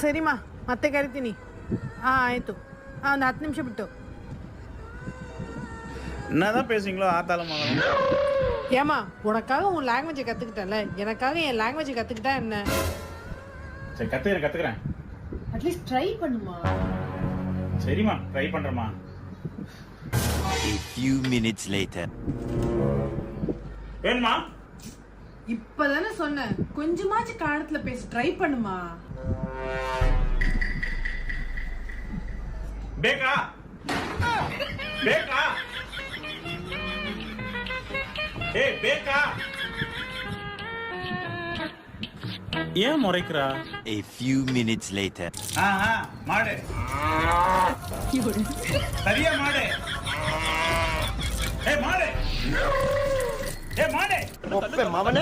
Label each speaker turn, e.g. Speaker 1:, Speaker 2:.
Speaker 1: ಸರಿಮಾ ಮತ್ತೆ ಕರಿತೀನಿ. ಆಯಿತು. ಒಂದು 10 ನಿಮಿಷ ಬಿಟ್ಟು.
Speaker 2: என்னதான் பேசுங்களோ ஆத்தாலும் மகளும்.
Speaker 1: ஏமா உனக்காக உன் லாங்குவேஜை கற்றுக்கிட்டேன்ல, எனக்காக என் லாங்குவேஜை கற்றுக்கிட்டா என்ன?
Speaker 2: சரி கற்றுக்கிறேன்.
Speaker 1: அட்லீஸ்ட் ட்ரை பண்ணுமா.
Speaker 2: சரிம்மா try பண்ணுறேம்மா.
Speaker 3: A few minutes later.
Speaker 2: வேணுமா?
Speaker 1: இப்பதானே சொன்னேன், கொஞ்சமாச்சு காலத்துல பேச ட்ரை பண்ணுமா.
Speaker 2: பேக்கா பேக்கா ஏய் பேக்கா ஏன் முறைக்கிறா?
Speaker 3: A few minutes later.
Speaker 2: மாடு சரியா மாடு. ஏய் மாடு ஏய் மாடு
Speaker 4: மவனே